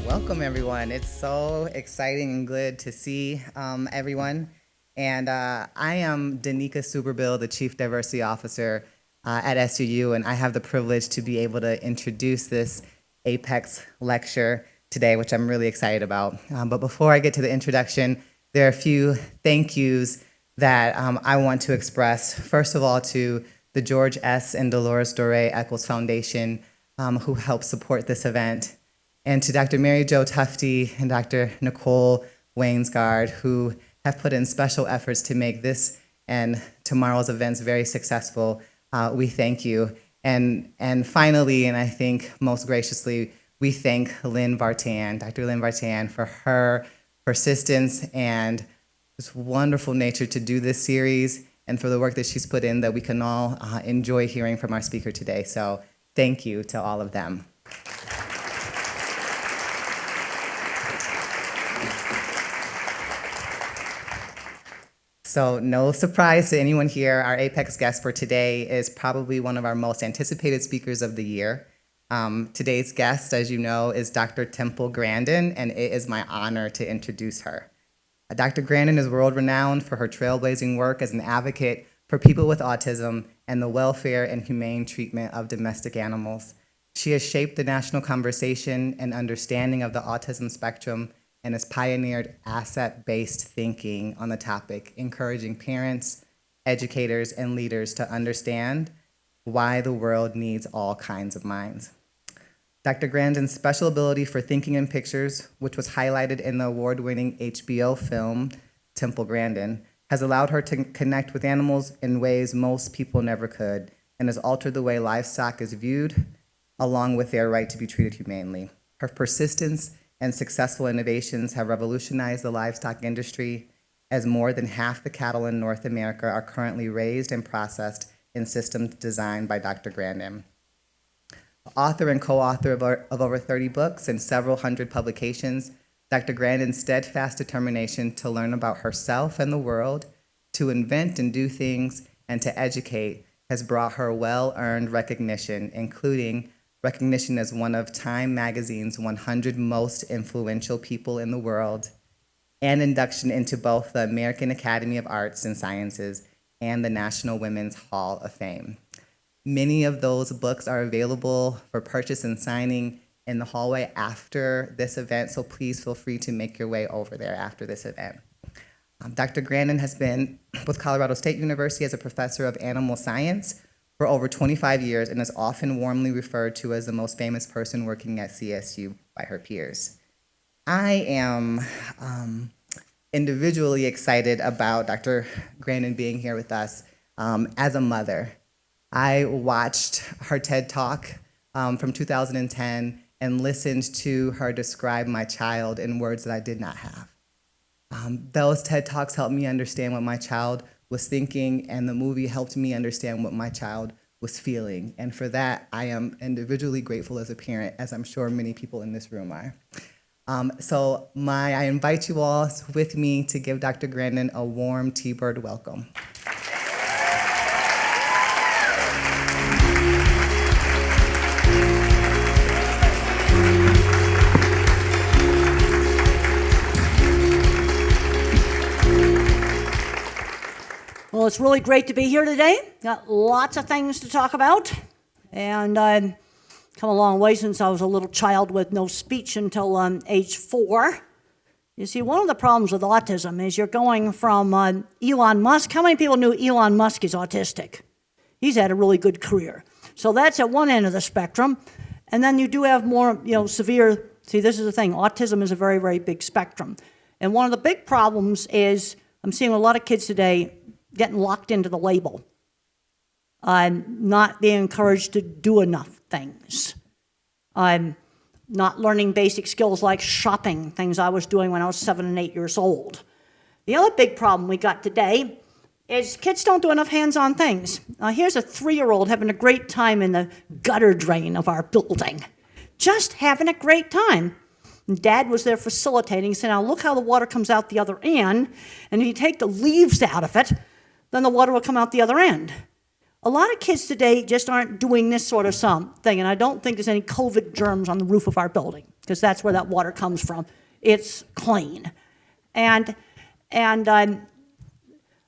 Welcome, everyone. It's so exciting and good to see everyone. And I am Danica Superbill, the Chief Diversity Officer at SUU, and I have the privilege to be able to introduce this A.P.E.X lecture today, which I'm really excited about. But before I get to the introduction, there are a few thank yous that I want to express. First of all, to the George S. and Dolores Doré Eccles Foundation, who helped support this event, and to Dr. Mary Jo Tufte and Dr. Nicole Wainsgard, who have put in special efforts to make this and tomorrow's events very successful. We thank you. And finally, and I think most graciously, we thank Lynn Vartan, Dr. Lynn Vartan, for her persistence and this wonderful nature to do this series, and for the work that she's put in that we can all enjoy hearing from our speaker today. So thank you to all of them. So no surprise to anyone here, our A.P.E.X guest for today is probably one of our most anticipated speakers of the year. Today's guest, as you know, is Dr. Temple Grandin, and it is my honor to introduce her. Dr. Grandin is world-renowned for her trailblazing work as an advocate for people with autism and the welfare and humane treatment of domestic animals. She has shaped the national conversation and understanding of the autism spectrum and has pioneered asset-based thinking on the topic, encouraging parents, educators, and leaders to understand why the world needs all kinds of minds. Dr. Grandin's special ability for thinking in pictures, which was highlighted in the award-winning HBO film, Temple Grandin, has allowed her to connect with animals in ways most people never could, and has altered the way livestock is viewed, along with their right to be treated humanely. Her persistence and successful innovations have revolutionized the livestock industry, as more than half the cattle in North America are currently raised and processed in systems designed by Dr. Grandin. Author and co-author of over 30 books and several hundred publications, Dr. Grandin's steadfast determination to learn about herself and the world, to invent and do things, and to educate has brought her well-earned recognition, including recognition as one of Time Magazine's 100 most influential people in the world, and induction into both the American Academy of Arts and Sciences and the National Women's Hall of Fame. Many of those books are available for purchase and signing in the hallway after this event, so please feel free to make your way over there after this event. Dr. Grandin has been with Colorado State University as a professor of animal science for over 25 years and is often warmly referred to as the most famous person working at CSU by her peers. I am individually excited about Dr. Grandin being here with us as a mother. I watched her TED Talk from 2010 and listened to her describe my child in words that I did not have. Those TED Talks helped me understand what my child was thinking, and the movie helped me understand what my child was feeling. And for that, I am individually grateful as a parent, as I'm sure many people in this room are. I invite you all with me to give Dr. Grandin a warm T-bird welcome. Well, it's really great to be here today. Got lots of things to talk about. And I've come a long way since I was a little child with no speech until age 4. You see, one of the problems with autism is you're going from Elon Musk. How many people knew Elon Musk is autistic? He's had a really good career. So that's at one end of the spectrum. And then you do have more, severe, see, this is the thing, autism is a very, very big spectrum. And one of the big problems is I'm seeing a lot of kids today getting locked into the label, not being encouraged to do enough things. I'm not learning basic skills like shopping, things I was doing when I was 7 and 8 years old. The other big problem we got today is kids don't do enough hands-on things. Here's a 3-year-old having a great time in the gutter drain of our building. Just having a great time. And Dad was there facilitating. He said, now look how the water comes out the other end, and if you take the leaves out of it, then the water will come out the other end. A lot of kids today just aren't doing this sort of thing, and I don't think there's any COVID germs on the roof of our building, because that's where that water comes from. It's clean. And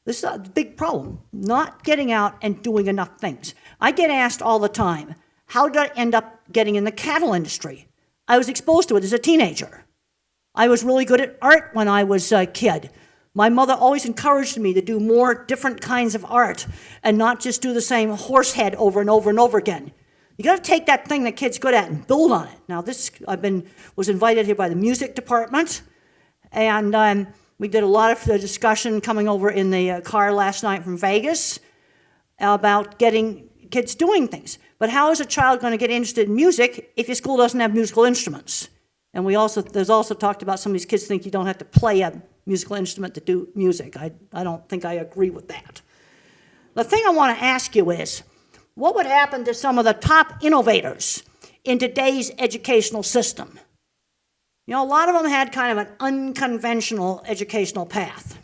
this is a big problem, not getting out and doing enough things. I get asked all the time, how did I end up getting in the cattle industry? I was exposed to it as a teenager. I was really good at art when I was a kid. My mother always encouraged me to do more different kinds of art and not just do the same horse head over and over and over again. You got to take that thing that kid's good at and build on it. Now, was invited here by the music department, and we did a lot of the discussion coming over in the car last night from Vegas about getting kids doing things. But how is a child going to get interested in music if your school doesn't have musical instruments? And there's also talked about some of these kids think you don't have to play a musical instrument to do music. I don't think I agree with that. The thing I want to ask you is, what would happen to some of the top innovators in today's educational system? You know, a lot of them had kind of an unconventional educational path.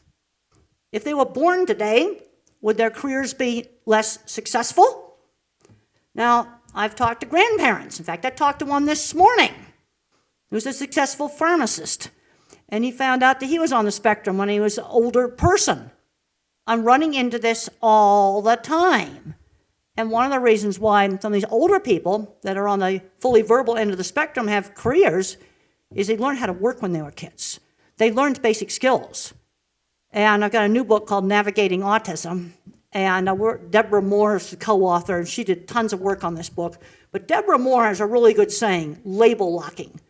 If they were born today, would their careers be less successful? Now, I've talked to grandparents. In fact, I talked to one this morning who's a successful pharmacist, and he found out that he was on the spectrum when he was an older person. I'm running into this all the time. And one of the reasons why some of these older people that are on the fully verbal end of the spectrum have careers is they learned how to work when they were kids. They learned basic skills. And I've got a new book called Navigating Autism, and Deborah Moore is the co-author, and she did tons of work on this book. But Deborah Moore has a really good saying, label locking.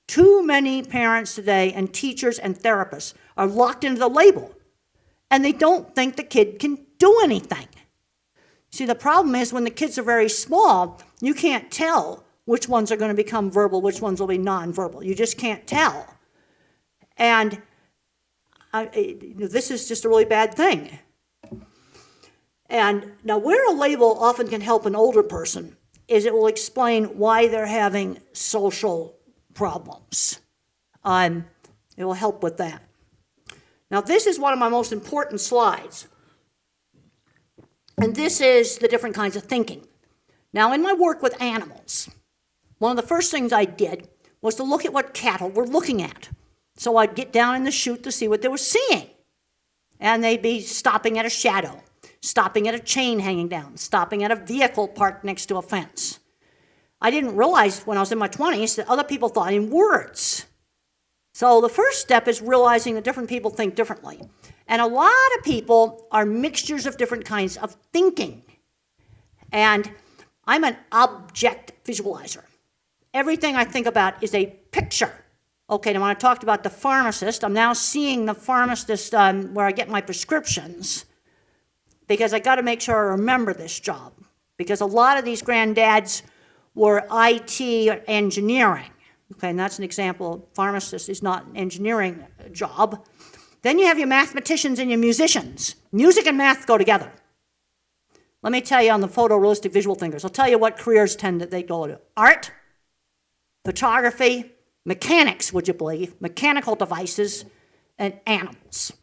Too many parents today and teachers and therapists are locked into the label, and they don't think the kid can do anything. See, the problem is when the kids are very small, you can't tell which ones are going to become verbal, which ones will be nonverbal. You just can't tell. And this is just a really bad thing. And now where a label often can help an older person is it will explain why they're having social problems. It will help with that. Now this is one of my most important slides. And this is the different kinds of thinking. Now in my work with animals, one of the first things I did was to look at what cattle were looking at. So I'd get down in the chute to see what they were seeing. And they'd be stopping at a shadow, stopping at a chain hanging down, stopping at a vehicle parked next to a fence. I didn't realize when I was in my 20s that other people thought in words. So the first step is realizing that different people think differently. And a lot of people are mixtures of different kinds of thinking. And I'm an object visualizer. Everything I think about is a picture. Okay, now when I talked about the pharmacist, I'm now seeing the pharmacist where I get my prescriptions because I got to make sure I remember this job. Because a lot of these granddads were IT or engineering. Okay, and that's an example. Pharmacist is not an engineering job. Then you have your mathematicians and your musicians. Music and math go together. Let me tell you on the photorealistic visual thinkers, I'll tell you what careers they go to. Art, photography, mechanics, would you believe, mechanical devices, and animals.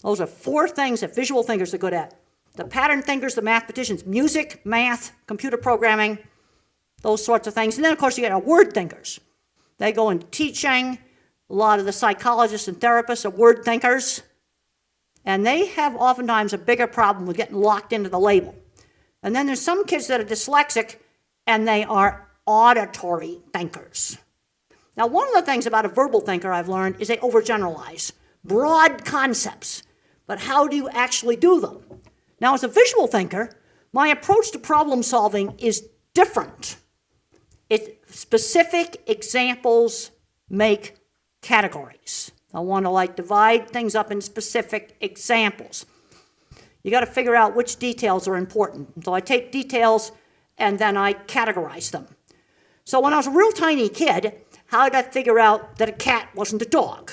Those are 4 things that visual thinkers are good at. The pattern thinkers, the mathematicians, music, math, computer programming, those sorts of things. And then, of course, you get our word thinkers. They go into teaching. A lot of the psychologists and therapists are word thinkers. And they have oftentimes a bigger problem with getting locked into the label. And then there's some kids that are dyslexic, and they are auditory thinkers. Now, one of the things about a verbal thinker I've learned is they overgeneralize broad concepts, but how do you actually do them? Now, as a visual thinker, my approach to problem solving is different. Specific examples make categories. I want to divide things up in specific examples. You got to figure out which details are important. So I take details and then I categorize them. So when I was a real tiny kid, how did I figure out that a cat wasn't a dog?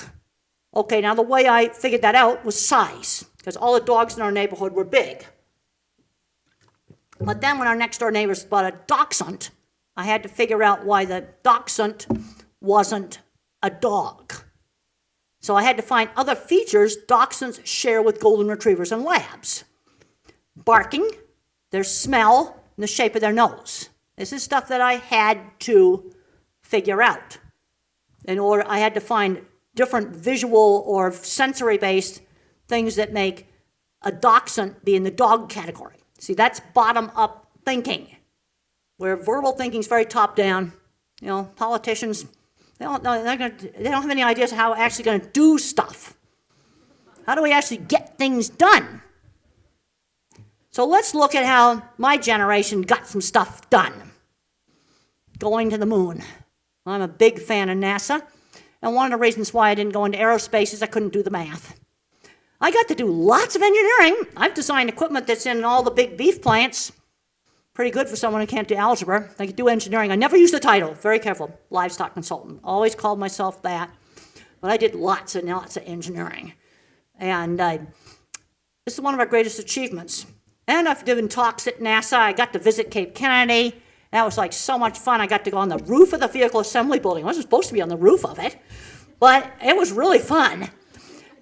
Okay, now the way I figured that out was size, because all the dogs in our neighborhood were big. But then when our next door neighbors bought a dachshund, I had to figure out why the dachshund wasn't a dog. So I had to find other features dachshunds share with golden retrievers and labs. Barking, their smell, and the shape of their nose. This is stuff that I had to figure out. I had to find different visual or sensory-based things that make a dachshund be in the dog category. See, that's bottom-up thinking, where verbal thinking is very top-down. Politicians, they don't have any ideas how we're actually going to do stuff. How do we actually get things done? So let's look at how my generation got some stuff done. Going to the moon. I'm a big fan of NASA, and one of the reasons why I didn't go into aerospace is I couldn't do the math. I got to do lots of engineering. I've designed equipment that's in all the big beef plants. Pretty good for someone who can't do algebra. I could do engineering. I never used the title, very careful, livestock consultant. Always called myself that. But I did lots and lots of engineering. And this is one of our greatest achievements. And I've given talks at NASA. I got to visit Cape Kennedy. That was like so much fun. I got to go on the roof of the vehicle assembly building. I wasn't supposed to be on the roof of it, but it was really fun.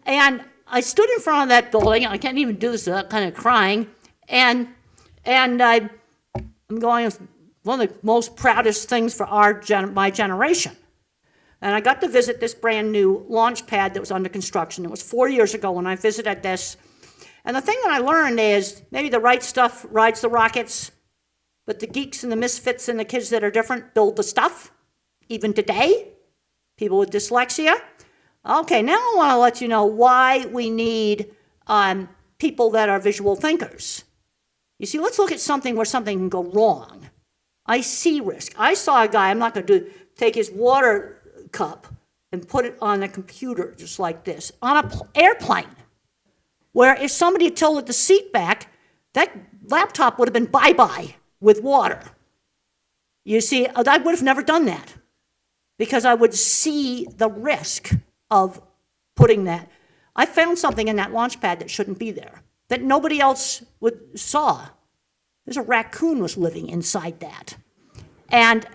And I stood in front of that building, and I can't even do this without kind of crying, and I'm going, it's one of the most proudest things for my generation. And I got to visit this brand new launch pad that was under construction. It was 4 years ago when I visited this. And the thing that I learned is maybe the right stuff rides the rockets, but the geeks and the misfits and the kids that are different build the stuff, even today, people with dyslexia. Okay, now I want to let you know why we need people that are visual thinkers. You see, let's look at something where something can go wrong. I see risk. I saw a guy, I'm not going to take his water cup and put it on a computer just like this, on an airplane, where if somebody had tilted the seat back, that laptop would have been bye-bye with water. You see, I would have never done that because I would see the risk of putting that. I found something in that launch pad that shouldn't be there, that nobody else saw. There's a raccoon was living inside that. And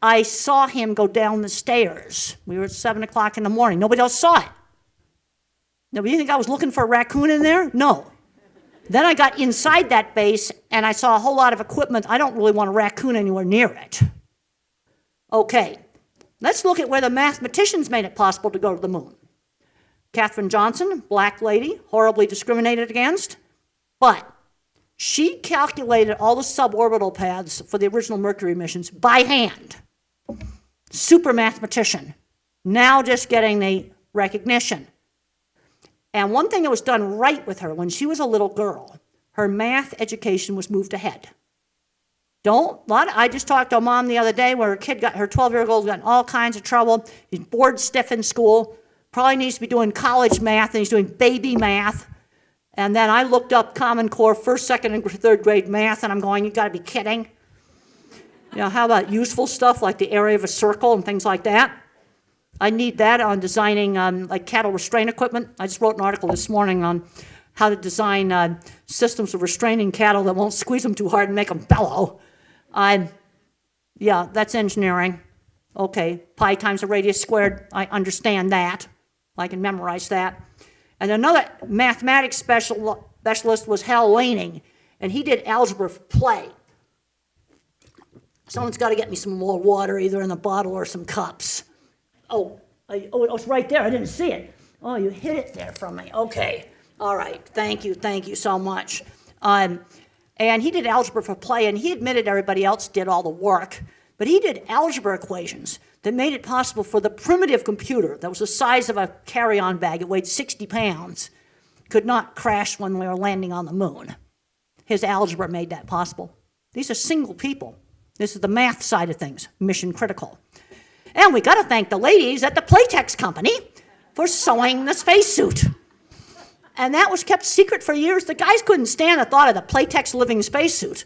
I saw him go down the stairs. We were at 7 o'clock in the morning. Nobody else saw it. Now, do you think I was looking for a raccoon in there? No. Then I got inside that base, and I saw a whole lot of equipment. I don't really want a raccoon anywhere near it. Okay, let's look at where the mathematicians made it possible to go to the moon. Katherine Johnson, black lady, horribly discriminated against, but she calculated all the suborbital paths for the original Mercury missions by hand. Super mathematician, now just getting the recognition. And one thing that was done right with her, when she was a little girl, her math education was moved ahead. I just talked to a mom the other day where her 12-year-old got in all kinds of trouble. He's bored stiff in school, probably needs to be doing college math, and he's doing baby math. And then I looked up Common Core, first, second, and third grade math, and I'm going, you gotta be kidding. How about useful stuff like the area of a circle and things like that? I need that on designing like cattle restraint equipment. I just wrote an article this morning on how to design systems of restraining cattle that won't squeeze them too hard and make them bellow. Yeah, that's engineering. Okay, pi times the radius squared, I understand that. I can memorize that. And another mathematics specialist was Hal Laning, and he did algebra for play. Someone's got to get me some more water, either in a bottle or some cups. Oh, it's right there. I didn't see it. Oh, you hit it there from me. Okay. All right. Thank you so much. And he did algebra for play, and he admitted everybody else did all the work, but he did algebra equations that made it possible for the primitive computer that was the size of a carry-on bag, it weighed 60 pounds, could not crash when we were landing on the moon. His algebra made that possible. These are single people. This is the math side of things, mission critical. And we got to thank the ladies at the Playtex company for sewing the spacesuit. And that was kept secret for years. The guys couldn't stand the thought of the Playtex living spacesuit,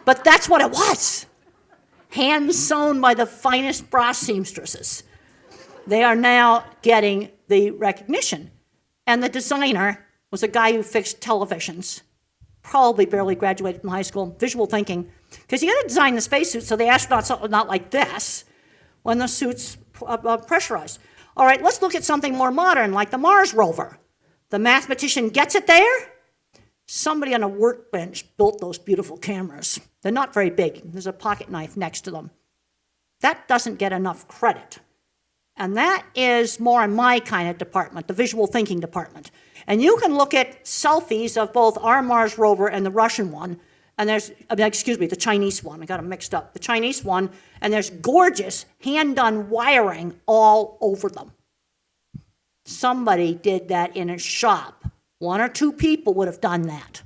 but that's what it was. hand sewn by the finest bra seamstresses. They are now getting the recognition. And the designer was a guy who fixed televisions, probably barely graduated from high school, visual thinking, because you got to design the spacesuit so the astronauts are not like this when the suit's pressurized. All right, let's look at something more modern, like the Mars Rover. The mathematician gets it there. Somebody on a workbench built those beautiful cameras. They're not very big. There's a pocket knife next to them. That doesn't get enough credit. And that is more in my kind of department, the visual thinking department. And you can look at selfies of both our Mars Rover and the Russian one, and the Chinese one. I got them mixed up. The Chinese one, and there's gorgeous hand-done wiring all over them. Somebody did that in a shop. 1 or 2 people would have done that.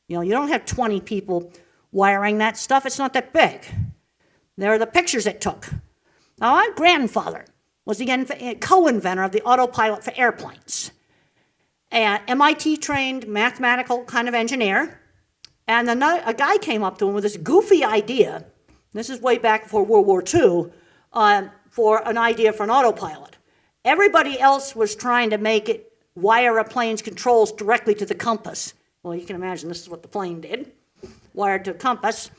You don't have 20 people wiring that stuff. It's not that big. There are the pictures it took. Now, my grandfather was the co-inventor of the autopilot for airplanes. An MIT-trained mathematical kind of engineer. And a guy came up to him with this goofy idea. This is way back before World War II, for an idea for an autopilot. Everybody else was trying to make it wire a plane's controls directly to the compass. Well, you can imagine this is what the plane did, wired to a compass.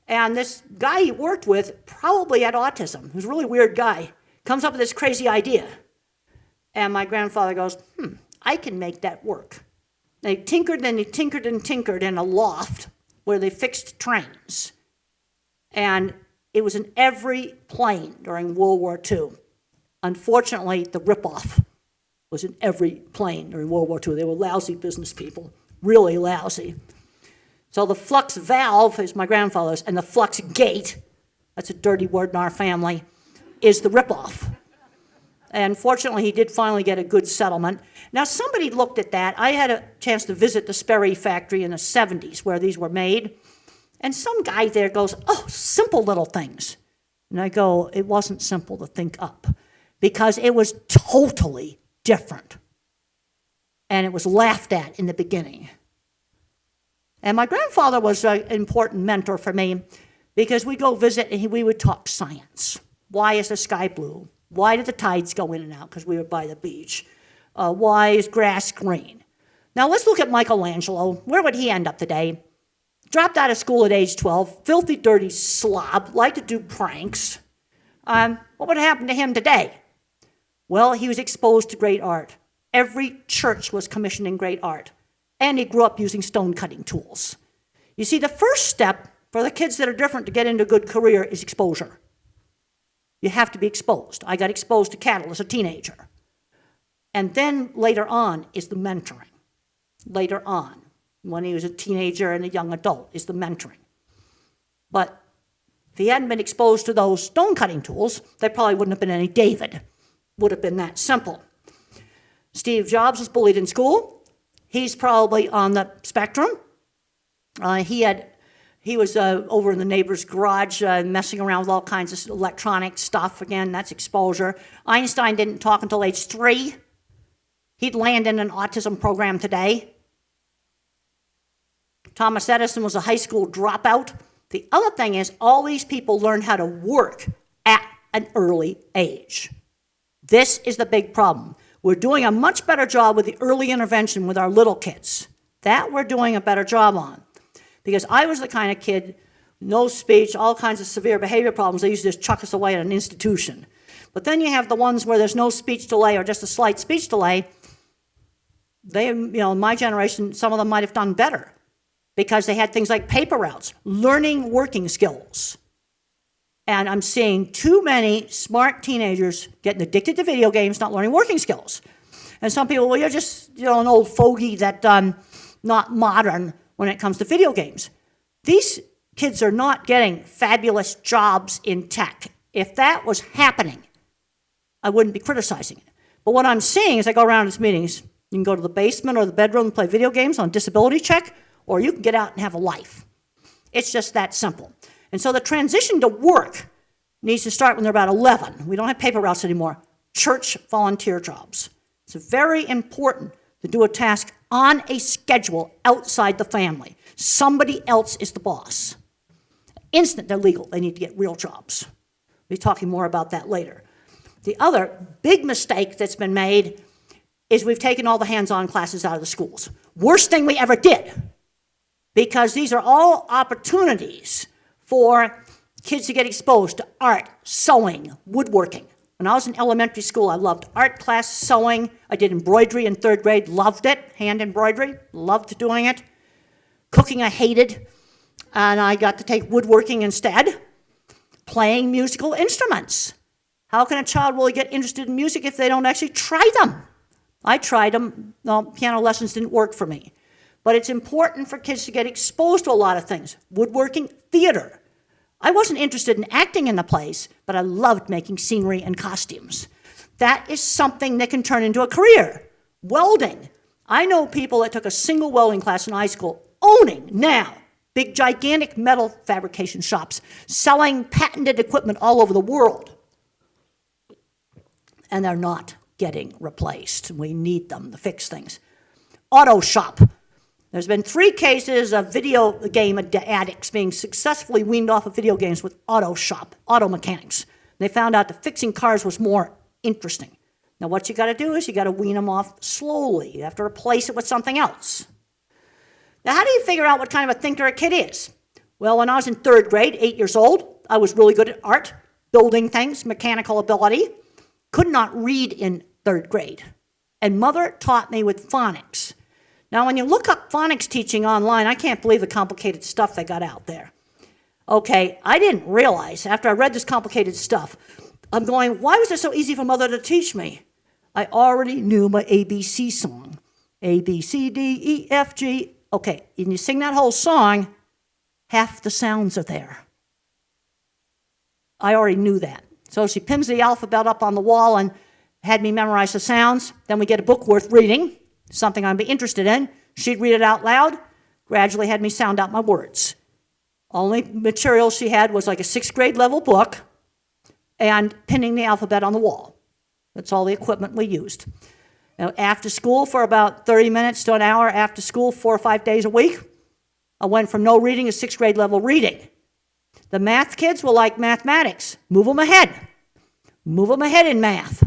And this guy he worked with probably had autism. He was a really weird guy. Comes up with this crazy idea. And my grandfather goes, I can make that work. They tinkered and they tinkered and tinkered in a loft where they fixed trains. And it was in every plane during World War II. Unfortunately, the ripoff was in every plane during World War II. They were lousy business people, really lousy. So the flux valve is my grandfather's, and the flux gate, that's a dirty word in our family, is the ripoff. And fortunately, he did finally get a good settlement. Now, somebody looked at that. I had a chance to visit the Sperry factory in the 70s where these were made. And some guy there goes, oh, simple little things. And I go, it wasn't simple to think up because it was totally different. And it was laughed at in the beginning. And my grandfather was an important mentor for me because we'd go visit and we would talk science. Why is the sky blue? Why did the tides go in and out? Because we were by the beach. Why is grass green? Now let's look at Michelangelo. Where would he end up today? Dropped out of school at age 12, filthy, dirty slob, liked to do pranks. What would happen to him today? Well, he was exposed to great art. Every church was commissioning great art. And he grew up using stone cutting tools. You see, the first step for the kids that are different to get into a good career is exposure. You have to be exposed. I got exposed to cattle as a teenager. And then later on is the mentoring. Later on, when he was a teenager and a young adult, is the mentoring. But if he hadn't been exposed to those stone cutting tools, there probably wouldn't have been any David. Would have been that simple. Steve Jobs was bullied in school. He's probably on the spectrum. He was over in the neighbor's garage messing around with all kinds of electronic stuff. Again, that's exposure. Einstein didn't talk until age 3. He'd land in an autism program today. Thomas Edison was a high school dropout. The other thing is all these people learn how to work at an early age. This is the big problem. We're doing a much better job with the early intervention with our little kids. That we're doing a better job on. Because I was the kind of kid, no speech, all kinds of severe behavior problems, they used to just chuck us away at an institution. But then you have the ones where there's no speech delay or just a slight speech delay. They, in my generation, some of them might have done better because they had things like paper routes, learning working skills. And I'm seeing too many smart teenagers getting addicted to video games, not learning working skills. And some people, well, you're just an old fogey that not modern when it comes to video games. These kids are not getting fabulous jobs in tech. If that was happening, I wouldn't be criticizing it. But what I'm seeing as I go around these meetings, you can go to the basement or the bedroom and play video games on disability check, or you can get out and have a life. It's just that simple. And so the transition to work needs to start when they're about 11. We don't have paper routes anymore. Church volunteer jobs. It's very important to do a task on a schedule outside the family. Somebody else is the boss. Instant they're legal, they need to get real jobs. We'll be talking more about that later. The other big mistake that's been made is we've taken all the hands-on classes out of the schools. Worst thing we ever did, because these are all opportunities for kids to get exposed to art, sewing, woodworking. When I was in elementary school, I loved art class, sewing. I did embroidery in 3rd grade, loved it, hand embroidery, loved doing it. Cooking I hated, and I got to take woodworking instead. Playing musical instruments. How can a child really get interested in music if they don't actually try them? I tried them. No, piano lessons didn't work for me. But it's important for kids to get exposed to a lot of things. Woodworking, theater. I wasn't interested in acting in the plays, but I loved making scenery and costumes. That is something that can turn into a career. Welding. I know people that took a single welding class in high school, owning now big, gigantic metal fabrication shops, selling patented equipment all over the world. And they're not getting replaced. We need them to fix things. Auto shop. There's been 3 cases of video game addicts being successfully weaned off of video games with auto shop, auto mechanics. They found out that fixing cars was more interesting. Now what you got to do is you got to wean them off slowly. You have to replace it with something else. Now how do you figure out what kind of a thinker a kid is? Well, when I was in 3rd grade, 8 years old, I was really good at art, building things, mechanical ability. Could not read in 3rd grade. And mother taught me with phonics. Now, when you look up phonics teaching online, I can't believe the complicated stuff they got out there. Okay, I didn't realize, after I read this complicated stuff, I'm going, why was it so easy for mother to teach me? I already knew my ABC song. A, B, C, D, E, F, G. Okay, and you sing that whole song, half the sounds are there. I already knew that. So she pins the alphabet up on the wall and had me memorize the sounds. Then we get a book worth reading, something I'd be interested in. She'd read it out loud, gradually had me sound out my words. Only material she had was like a 6th grade level book and pinning the alphabet on the wall. That's all the equipment we used. Now, after school for about 30 minutes to an hour, after school 4 or 5 days a week, I went from no reading to 6th grade level reading. The math kids will like mathematics. Move them ahead. Move them ahead in math.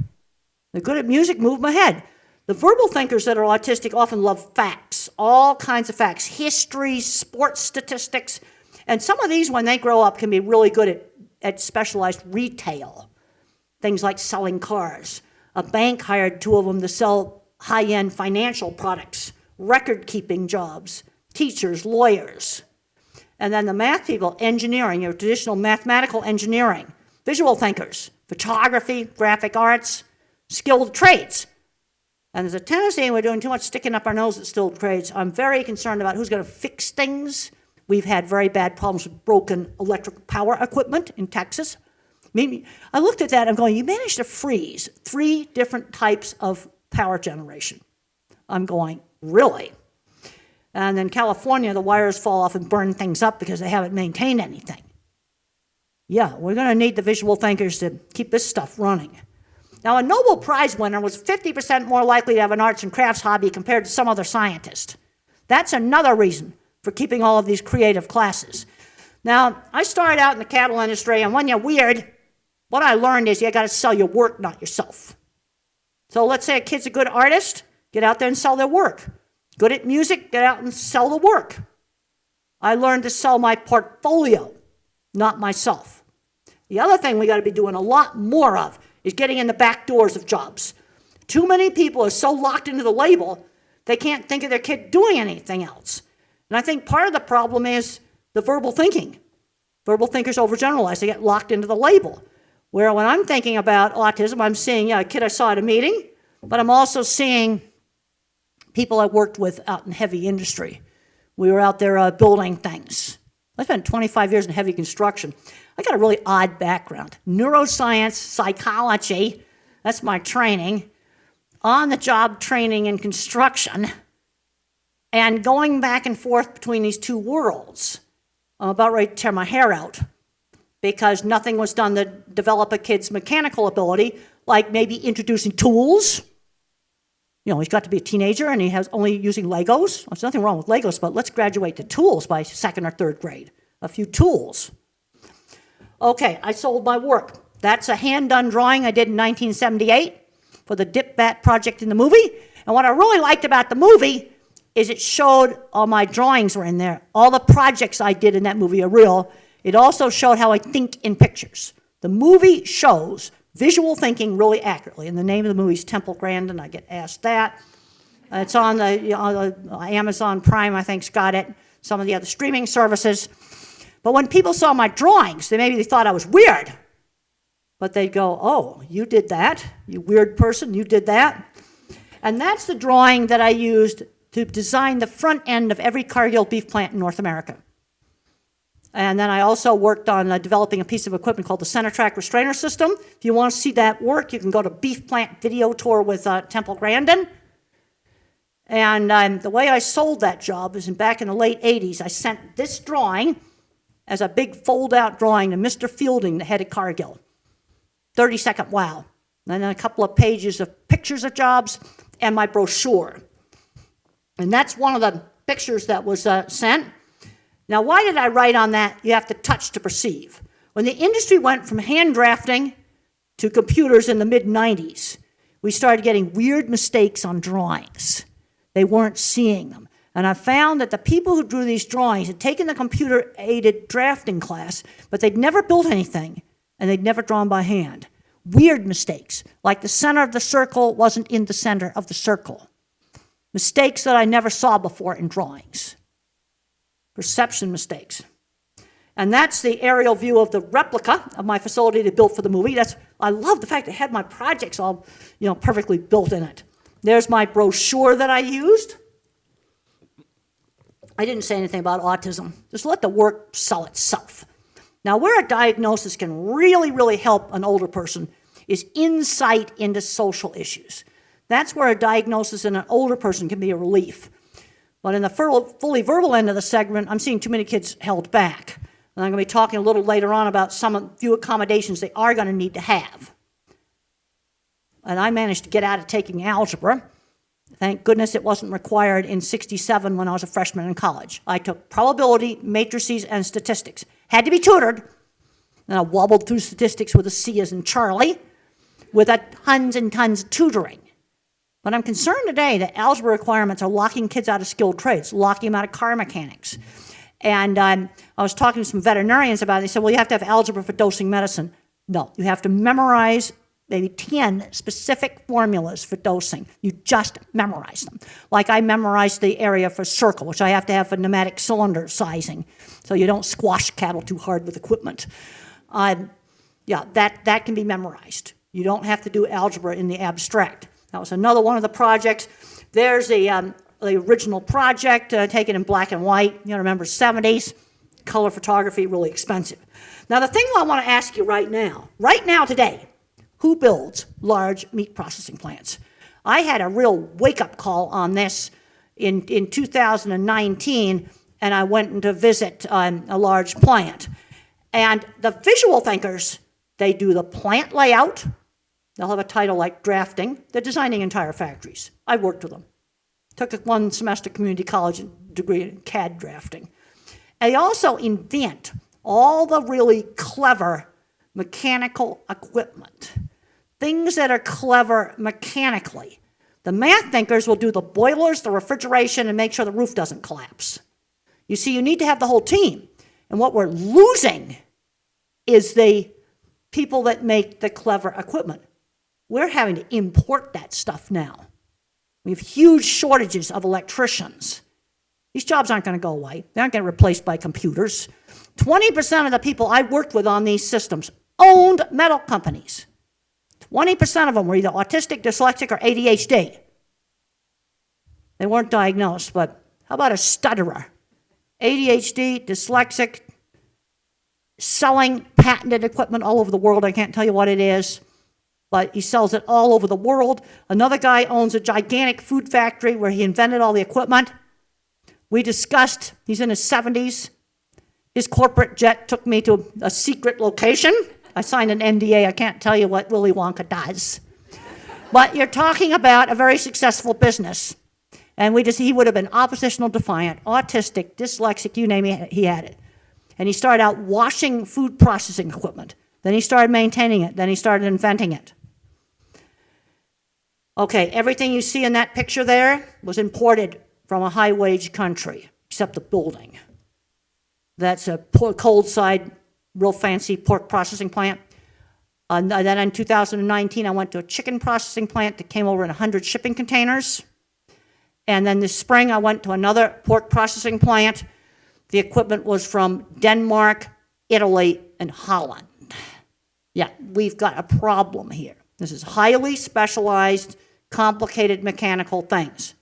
They're good at music, move them ahead. The verbal thinkers that are autistic often love facts, all kinds of facts, history, sports statistics. And some of these, when they grow up, can be really good at specialized retail. Things like selling cars. A bank hired 2 of them to sell high-end financial products, record-keeping jobs, teachers, lawyers. And then the math people, engineering, your traditional mathematical engineering, visual thinkers, photography, graphic arts, skilled trades. And there's a tendency, we're doing too much sticking up our nose at skilled trades. I'm very concerned about who's going to fix things. We've had very bad problems with broken electric power equipment in Texas. I looked at that and I'm going, you managed to freeze 3 different types of power generation. I'm going, really? And in California, the wires fall off and burn things up because they haven't maintained anything. Yeah, we're going to need the visual thinkers to keep this stuff running. Now, a Nobel Prize winner was 50% more likely to have an arts and crafts hobby compared to some other scientist. That's another reason for keeping all of these creative classes. Now, I started out in the cattle industry, and when you're weird, what I learned is you got to sell your work, not yourself. So let's say a kid's a good artist, get out there and sell their work. Good at music, get out and sell the work. I learned to sell my portfolio, not myself. The other thing we got to be doing a lot more of is getting in the back doors of jobs. Too many people are so locked into the label, they can't think of their kid doing anything else. And I think part of the problem is the verbal thinking. Verbal thinkers overgeneralize. They get locked into the label. Where when I'm thinking about autism, I'm seeing a kid I saw at a meeting, but I'm also seeing people I worked with out in heavy industry. We were out there building things. I spent 25 years in heavy construction. I got a really odd background. Neuroscience, psychology, that's my training. On-the-job training in construction. And going back and forth between these 2 worlds. I'm about ready to tear my hair out because nothing was done to develop a kid's mechanical ability, like maybe introducing tools. You know, he's got to be a teenager and he has only using Legos. There's nothing wrong with Legos, but let's graduate to tools by 2nd or 3rd grade. A few tools. Okay, I sold my work. That's a hand-done drawing I did in 1978 for the Dip Bat project in the movie. And what I really liked about the movie is it showed all my drawings were in there. All the projects I did in that movie are real. It also showed how I think in pictures. The movie shows visual thinking really accurately. And the name of the movie is Temple Grandin. I get asked that. It's on the Amazon Prime, I think's got it. Some of the other streaming services. But when people saw my drawings, they thought I was weird. But they'd go, oh, you did that? You weird person, you did that? And that's the drawing that I used to design the front end of every Cargill beef plant in North America. And then I also worked on developing a piece of equipment called the center track restrainer system. If you want to see that work, you can go to Beef Plant Video Tour with Temple Grandin. And the way I sold that job is back in the late 80s, I sent this drawing as a big fold-out drawing to Mr. Fielding, the head of Cargill. 30-second wow. And then a couple of pages of pictures of jobs and my brochure. And that's one of the pictures that was sent. Now, why did I write on that? You have to touch to perceive. When the industry went from hand drafting to computers in the mid-90s, we started getting weird mistakes on drawings. They weren't seeing them. And I found that the people who drew these drawings had taken the computer-aided drafting class, but they'd never built anything, and they'd never drawn by hand. Weird mistakes, like the center of the circle wasn't in the center of the circle. Mistakes that I never saw before in drawings. Perception mistakes. And that's the aerial view of the replica of my facility they built for the movie. I love the fact it had my projects all, perfectly built in it. There's my brochure that I used. I didn't say anything about autism. Just let the work sell itself. Now, where a diagnosis can really, really help an older person is insight into social issues. That's where a diagnosis in an older person can be a relief. But in the fully verbal end of the segment, I'm seeing too many kids held back. And I'm going to be talking a little later on about few accommodations they are going to need to have. And I managed to get out of taking algebra. Thank goodness it wasn't required in '67 when I was a freshman in college. I took probability, matrices, and statistics. Had to be tutored. And I wobbled through statistics with a C as in Charlie, with tons and tons of tutoring. But I'm concerned today that algebra requirements are locking kids out of skilled trades, locking them out of car mechanics. And I was talking to some veterinarians about it. They said, well, you have to have algebra for dosing medicine. No, you have to memorize maybe 10 specific formulas for dosing. You just memorize them. Like I memorized the area for circle, which I have to have for pneumatic cylinder sizing, so you don't squash cattle too hard with equipment. That can be memorized. You don't have to do algebra in the abstract. That was another one of the projects. There's the original project taken in black and white. Remember 70s, color photography, really expensive. Now the thing I want to ask you right now today, who builds large meat processing plants? I had a real wake-up call on this in 2019, and I went to visit a large plant. And the visual thinkers, they do the plant layout. They'll have a title like drafting. They're designing entire factories. I worked with them. Took a 1 semester community college degree in CAD drafting. And they also invent all the really clever mechanical equipment. Things that are clever mechanically. The math thinkers will do the boilers, the refrigeration, and make sure the roof doesn't collapse. You see, you need to have the whole team. And what we're losing is the people that make the clever equipment. We're having to import that stuff now. We have huge shortages of electricians. These jobs aren't going to go away. They aren't getting replaced by computers. 20% of the people I worked with on these systems owned metal companies. 20% of them were either autistic, dyslexic, or ADHD. They weren't diagnosed, but how about a stutterer? ADHD, dyslexic, selling patented equipment all over the world. I can't tell you what it is, but he sells it all over the world. Another guy owns a gigantic food factory where he invented all the equipment. We discussed, he's in his 70s. His corporate jet took me to a secret location. I signed an NDA. I can't tell you what Willy Wonka does. But you're talking about a very successful business. And he would have been oppositional defiant, autistic, dyslexic, you name it, he had it. And he started out washing food processing equipment. Then he started maintaining it. Then he started inventing it. Okay, everything you see in that picture there was imported from a high-wage country, except the building. That's a cold side, real fancy pork processing plant. Then in 2019, I went to a chicken processing plant that came over in 100 shipping containers. And then this spring, I went to another pork processing plant. The equipment was from Denmark, Italy, and Holland. Yeah, we've got a problem here. This is highly specialized, complicated mechanical things.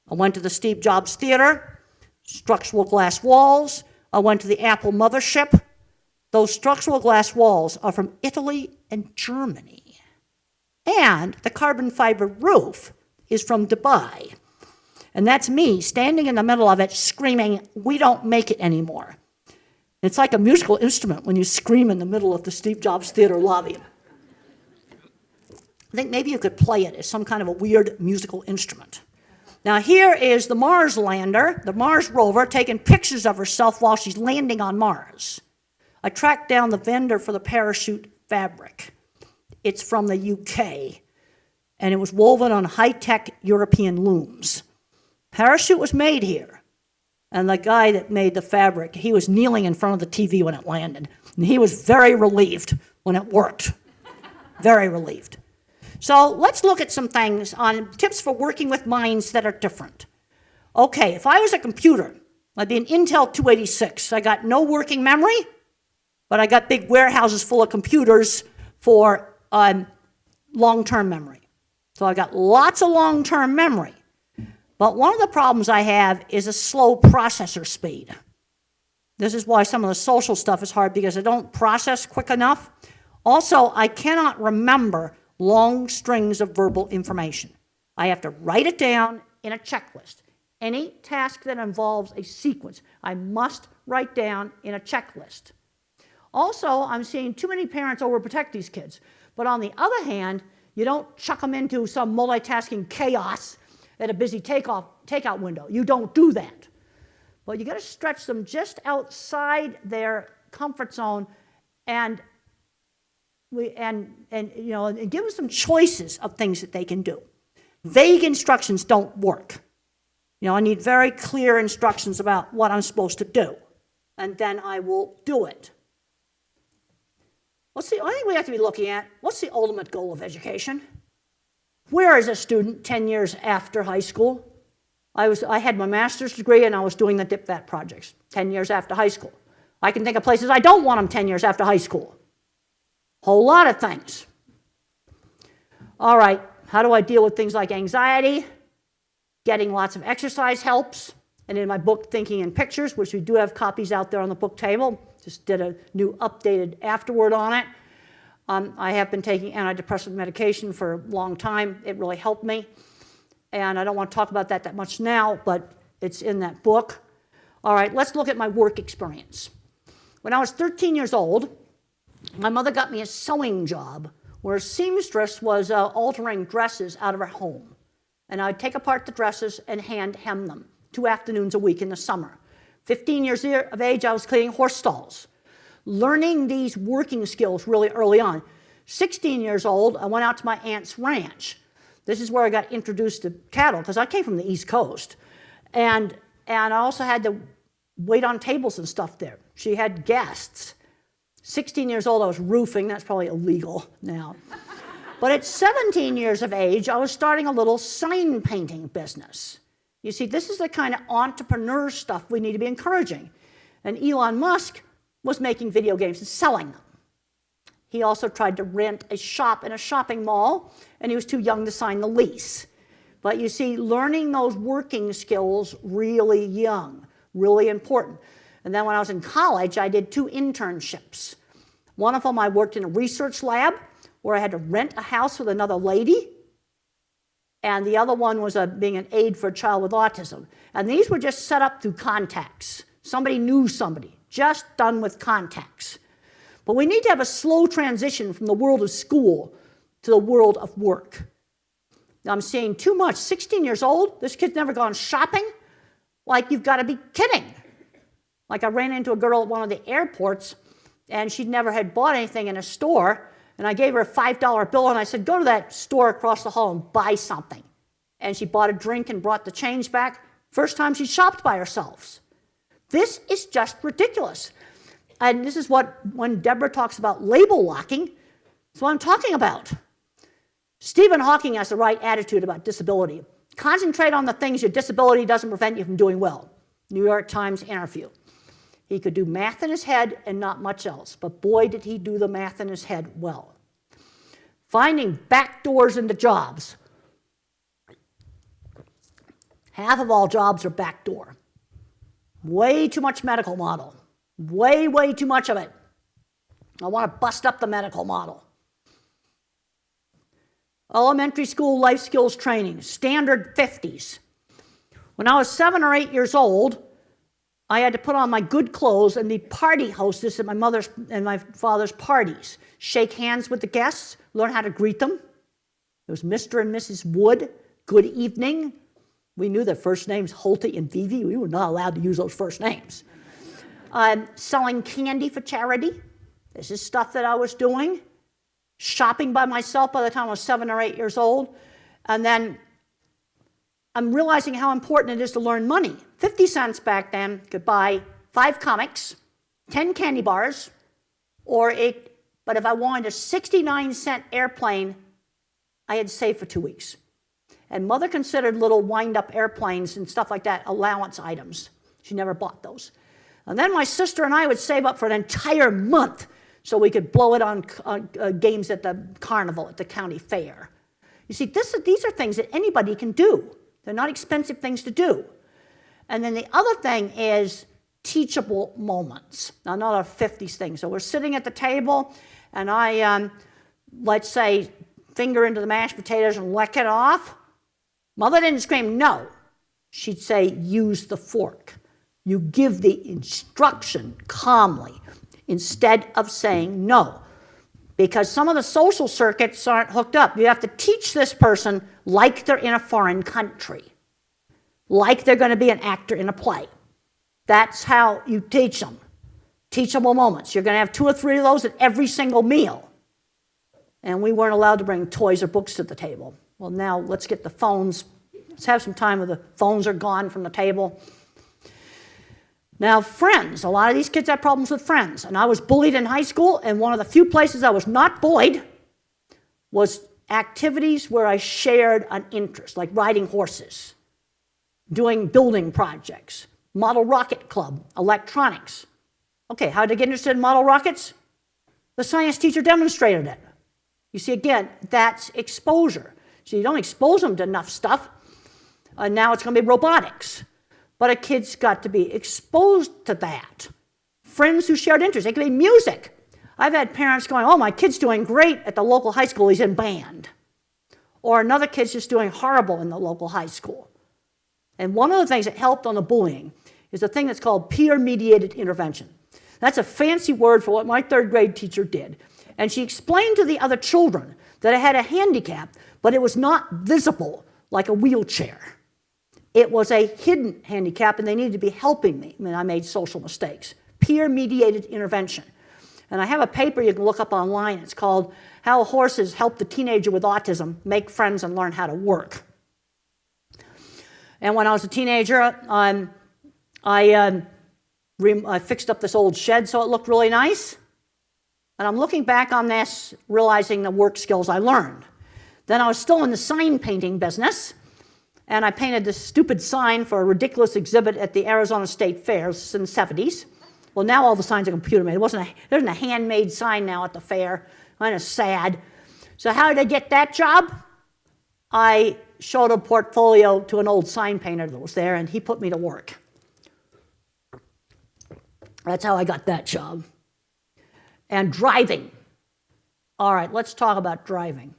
I went to the Steve Jobs Theater, structural glass walls. I went to the Apple mothership. Those structural glass walls are from Italy and Germany. And the carbon fiber roof is from Dubai. And that's me standing in the middle of it screaming, "We don't make it anymore." It's like a musical instrument when you scream in the middle of the Steve Jobs Theater lobby. I think maybe you could play it as some kind of a weird musical instrument. Now here is the Mars lander, the Mars Rover, taking pictures of herself while she's landing on Mars. I tracked down the vendor for the parachute fabric. It's from the UK, and it was woven on high-tech European looms. Parachute was made here. And the guy that made the fabric, he was kneeling in front of the TV when it landed. And he was very relieved when it worked. Very relieved. So let's look at some things on tips for working with minds that are different. Okay, if I was a computer, I'd be an Intel 286. I got no working memory, but I got big warehouses full of computers for long-term memory. So I got lots of long-term memory. But one of the problems I have is a slow processor speed. This is why some of the social stuff is hard, because I don't process quick enough. Also, I cannot remember long strings of verbal information. I have to write it down in a checklist. Any task that involves a sequence, I must write down in a checklist. Also, I'm seeing too many parents overprotect these kids. But on the other hand, you don't chuck them into some multitasking chaos at a busy takeout window. You don't do that. But you got to stretch them just outside their comfort zone and give them some choices of things that they can do. Vague instructions don't work. I need very clear instructions about what I'm supposed to do, and then I will do it. I think we have to be looking at, what's the ultimate goal of education? Where is a student 10 years after high school? I had my master's degree and I was doing the DipVat projects 10 years after high school. I can think of places I don't want them 10 years after high school. Whole lot of things. All right, how do I deal with things like anxiety? Getting lots of exercise helps. And in my book, Thinking in Pictures, which we do have copies out there on the book table, just did a new updated afterword on it. I have been taking antidepressant medication for a long time. It really helped me. And I don't want to talk about that much now, but it's in that book. All right, let's look at my work experience. When I was 13 years old, my mother got me a sewing job where a seamstress was altering dresses out of her home. And I'd take apart the dresses and hand hem them 2 afternoons a week in the summer. 15 years of age, I was cleaning horse stalls. Learning these working skills really early on. 16 years old, I went out to my aunt's ranch. This is where I got introduced to cattle, because I came from the East Coast. And I also had to wait on tables and stuff there. She had guests. 16 years old, I was roofing. That's probably illegal now. But at 17 years of age, I was starting a little sign painting business. You see, this is the kind of entrepreneur stuff we need to be encouraging. And Elon Musk was making video games and selling them. He also tried to rent a shop in a shopping mall, and he was too young to sign the lease. But you see, learning those working skills really young, really important. And then when I was in college, I did 2 internships. One of them, I worked in a research lab where I had to rent a house with another lady. And the other one was being an aide for a child with autism. And these were just set up through contacts. Somebody knew somebody, just done with contacts. But we need to have a slow transition from the world of school to the world of work. Now, I'm seeing too much. 16 years old, this kid's never gone shopping? Like, you've got to be kidding. Like I ran into a girl at one of the airports, and she'd never had bought anything in a store, and I gave her a $5 bill, and I said, go to that store across the hall and buy something. And she bought a drink and brought the change back. First time she shopped by herself. This is just ridiculous. And this is what, when Deborah talks about label locking, that's what I'm talking about. Stephen Hawking has the right attitude about disability. Concentrate on the things your disability doesn't prevent you from doing well. New York Times interview. He could do math in his head and not much else, but boy did he do the math in his head well. Finding back doors into jobs. Half of all jobs are backdoor. Way too much medical model. Way, way too much of it. I want to bust up the medical model. Elementary school life skills training, standard 50s. When I was 7 or 8 years old, I had to put on my good clothes and be party hostess at my mother's and my father's parties. Shake hands with the guests, learn how to greet them. It was Mr. and Mrs. Wood, good evening. We knew their first names, Holte and Vivi. We were not allowed to use those first names. Selling candy for charity. This is stuff that I was doing. Shopping by myself by the time I was 7 or 8 years old. And then I'm realizing how important it is to learn money. 50 cents back then could buy 5 comics, 10 candy bars, but if I wanted a 69-cent airplane, I had to save for 2 weeks. And Mother considered little wind-up airplanes and stuff like that allowance items. She never bought those. And then my sister and I would save up for an entire month so we could blow it on games at the carnival, at the county fair. You see, these are things that anybody can do. They're not expensive things to do. And then the other thing is teachable moments. Now, another 50s thing. So we're sitting at the table, and I, let's say, finger into the mashed potatoes and lick it off. Mother didn't scream, no. She'd say, use the fork. You give the instruction calmly instead of saying no. Because some of the social circuits aren't hooked up. You have to teach this person like they're in a foreign country, like they're going to be an actor in a play. That's how you teach them. Teachable moments. You're going to have 2 or 3 of those at every single meal. And we weren't allowed to bring toys or books to the table. Well, now let's get the phones. Let's have some time where the phones are gone from the table. Now, friends. A lot of these kids have problems with friends. And I was bullied in high school, and one of the few places I was not bullied was activities where I shared an interest, like riding horses, doing building projects, model rocket club, electronics. Okay, how did I get interested in model rockets? The science teacher demonstrated it. You see, again, that's exposure. So you don't expose them to enough stuff, and now it's going to be robotics. But a kid's got to be exposed to that. Friends who shared interests. It could be music. I've had parents going, oh, my kid's doing great at the local high school. He's in band. Or another kid's just doing horrible in the local high school. And one of the things that helped on the bullying is a thing that's called peer-mediated intervention. That's a fancy word for what my 3rd grade teacher did. And she explained to the other children that I had a handicap, but it was not visible like a wheelchair. It was a hidden handicap, and they needed to be helping me when I made social mistakes. Peer-mediated intervention. And I have a paper you can look up online. It's called How Horses Help the Teenager with Autism Make Friends and Learn How to Work. And when I was a teenager, I fixed up this old shed so it looked really nice. And I'm looking back on this, realizing the work skills I learned. Then I was still in the sign painting business, and I painted this stupid sign for a ridiculous exhibit at the Arizona State Fair in the 70s. Well, now all the signs are computer-made. There isn't a handmade sign now at the fair. Kind of sad. So how did I get that job? I showed a portfolio to an old sign painter that was there, and he put me to work. That's how I got that job. And driving. All right, let's talk about driving.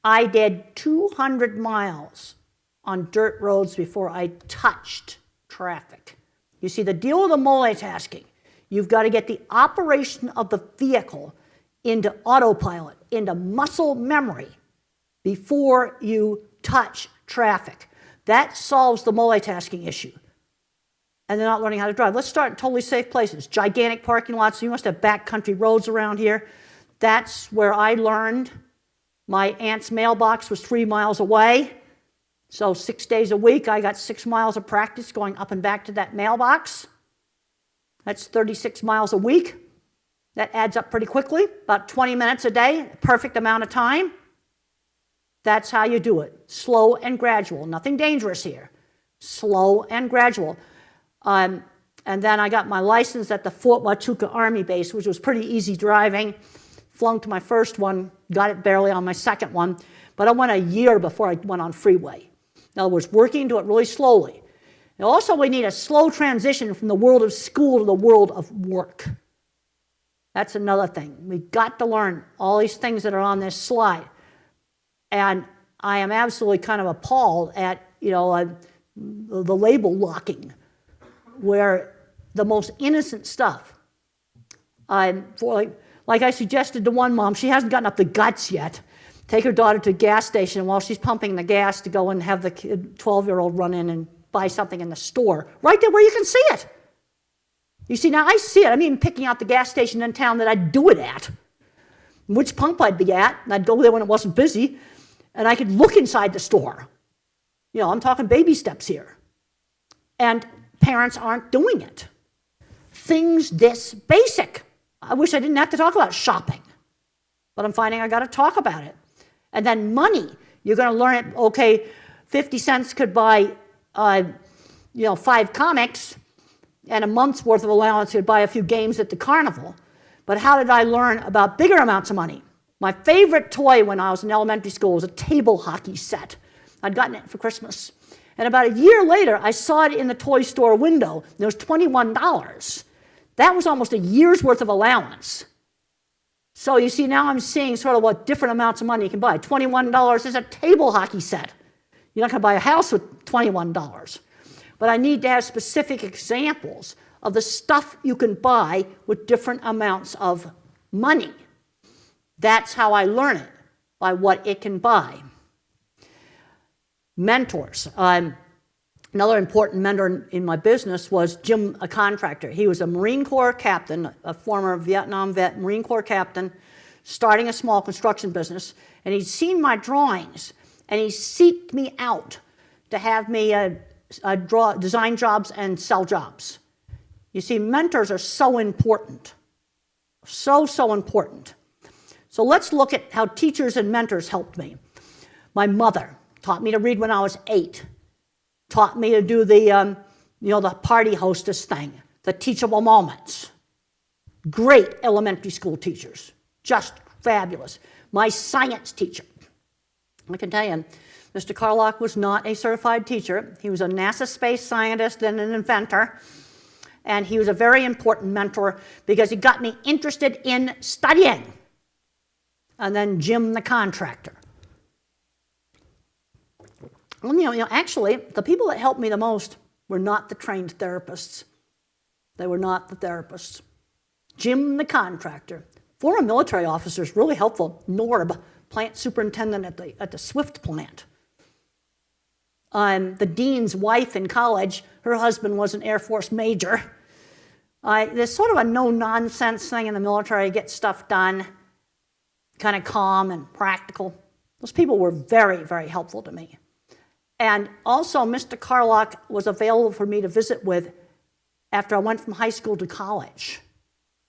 I did 200 miles on dirt roads before I touched traffic. You see, the deal with the multitasking, you've got to get the operation of the vehicle into autopilot, into muscle memory, before you touch traffic. That solves the multitasking issue. and they're not learning how to drive. Let's start in totally safe places. Gigantic parking lots. You must have backcountry roads around here. That's where I learned. My aunt's mailbox was 3 miles away. So 6 days a week, I got 6 miles of practice going up and back to that mailbox. That's 36 miles a week. That adds up pretty quickly, about 20 minutes a day, perfect amount of time. That's how you do it. Slow and gradual. Nothing dangerous here. Slow and gradual. And then I got my license at the Fort Huachuca Army Base, which was pretty easy driving. Flunked my first one, got it barely on my second one, but I went a year before I went on freeway. In other words, working to it really slowly. And also, we need a slow transition from the world of school to the world of work. That's another thing. We've got to learn all these things that are on this slide. And I am absolutely kind of appalled at, the label locking, where the most innocent stuff, like I suggested to one mom, she hasn't gotten up the guts yet, take her daughter to a gas station while she's pumping the gas to go and have the 12-year-old run in and buy something in the store, right there where you can see it. You see, now I see it. I'm even picking out the gas station in town that I'd do it at, which pump I'd be at, and I'd go there when it wasn't busy, and I could look inside the store. I'm talking baby steps here. And parents aren't doing it. Things this basic. I wish I didn't have to talk about shopping, but I'm finding I got to talk about it. And then money. You're going to learn it, okay, 50 cents could buy, 5 comics, and a month's worth of allowance could buy a few games at the carnival. But how did I learn about bigger amounts of money? My favorite toy when I was in elementary school was a table hockey set. I'd gotten it for Christmas. And about a year later, I saw it in the toy store window. And it was $21. That was almost a year's worth of allowance. So you see, now I'm seeing sort of what different amounts of money you can buy. $21 is a table hockey set. You're not going to buy a house with $21. But I need to have specific examples of the stuff you can buy with different amounts of money. That's how I learn it, by what it can buy. Mentors. Another important mentor in my business was Jim, a contractor. He was a Marine Corps captain, a former Vietnam vet, Marine Corps captain, starting a small construction business. And he'd seen my drawings, and he seeked me out to have me design jobs and sell jobs. You see, mentors are so important. So important. So let's look at how teachers and mentors helped me. My mother taught me to read when I was 8. Taught me to do the party hostess thing, the Teachable Moments. Great elementary school teachers, just fabulous. My science teacher, I can tell you, Mr. Carlock was not a certified teacher. He was a NASA space scientist and an inventor, and he was a very important mentor because he got me interested in studying. And then Jim, the contractor. Well, actually, the people that helped me the most were not the trained therapists. They were not the therapists. Jim, the contractor. Former military officers, really helpful. Norb, plant superintendent at the Swift plant. The dean's wife in college, her husband was an Air Force major. There's sort of a no-nonsense thing in the military, get stuff done, kind of calm and practical. Those people were very, very helpful to me. And also, Mr. Carlock was available for me to visit with after I went from high school to college.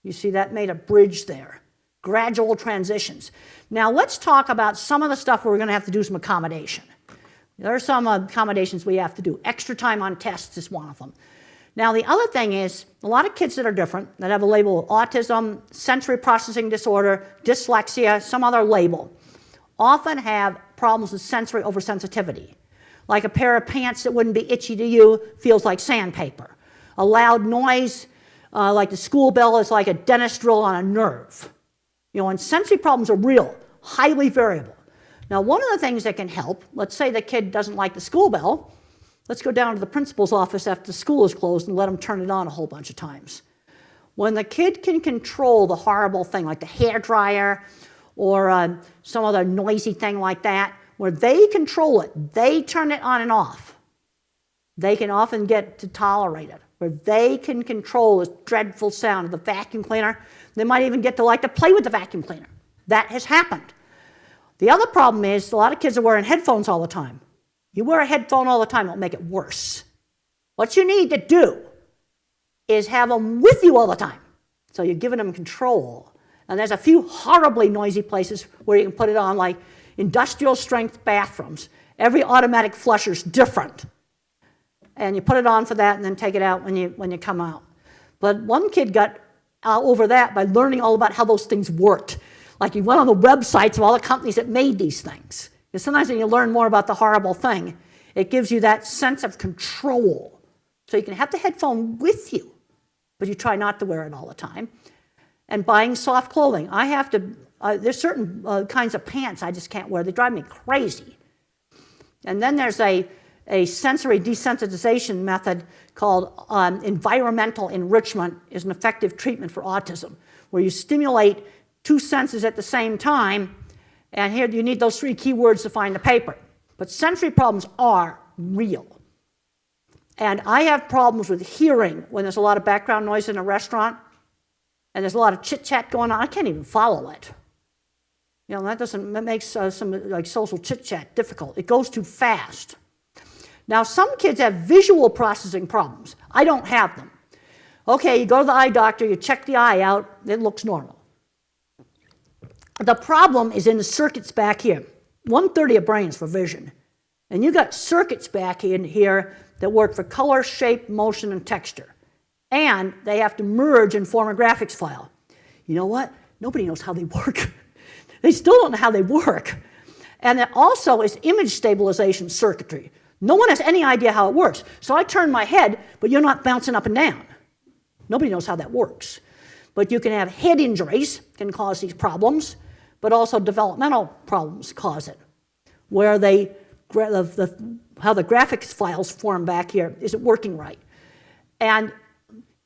You see, that made a bridge there. Gradual transitions. Now, let's talk about some of the stuff where we're going to have to do some accommodation. There are some accommodations we have to do. Extra time on tests is one of them. Now, the other thing is, a lot of kids that are different, that have a label of autism, sensory processing disorder, dyslexia, some other label, often have problems with sensory oversensitivity. Like a pair of pants that wouldn't be itchy to you feels like sandpaper. A loud noise, like the school bell, is like a dentist drill on a nerve. And sensory problems are real, highly variable. Now, one of the things that can help, let's say the kid doesn't like the school bell, let's go down to the principal's office after the school is closed and let them turn it on a whole bunch of times. When the kid can control the horrible thing, like the hairdryer or some other noisy thing like that, where they control it, they turn it on and off, they can often get to tolerate it where they can control this dreadful sound of the vacuum cleaner. They might even get to like to play with the vacuum cleaner. That has happened. The other problem is a lot of kids are wearing headphones all the time. You wear a headphone all the time, it'll make it worse. What you need to do is have them with you all the time. So you're giving them control. And there's a few horribly noisy places where you can put it on, like industrial strength bathrooms. Every automatic flusher's different. And you put it on for that and then take it out when you come out. But one kid got over that by learning all about how those things worked. Like he went on the websites of all the companies that made these things. Because sometimes when you learn more about the horrible thing, it gives you that sense of control. So you can have the headphone with you, but you try not to wear it all the time. And buying soft clothing. I have to, there's certain kinds of pants I just can't wear. They drive me crazy. And then there's a sensory desensitization method called environmental enrichment is an effective treatment for autism, where you stimulate two senses at the same time, and here you need those three keywords to find the paper. But sensory problems are real. And I have problems with hearing when there's a lot of background noise in a restaurant, and there's a lot of chit-chat going on. I can't even follow it. You know, that makes some like social chit-chat difficult. It goes too fast. Now, some kids have visual processing problems. I don't have them. Okay, you go to the eye doctor, you check the eye out, it looks normal. The problem is in the circuits back here. 1/30 of brains for vision. And you got circuits back in here that work for color, shape, motion, and texture. And they have to merge and form a graphics file. You know what? Nobody knows how they work. They still don't know how they work. And it also is image stabilization circuitry. No one has any idea how it works. So I turn my head, but you're not bouncing up and down. Nobody knows how that works. But you can have head injuries, can cause these problems, but also developmental problems cause it, where how the graphics files form back here isn't working right. And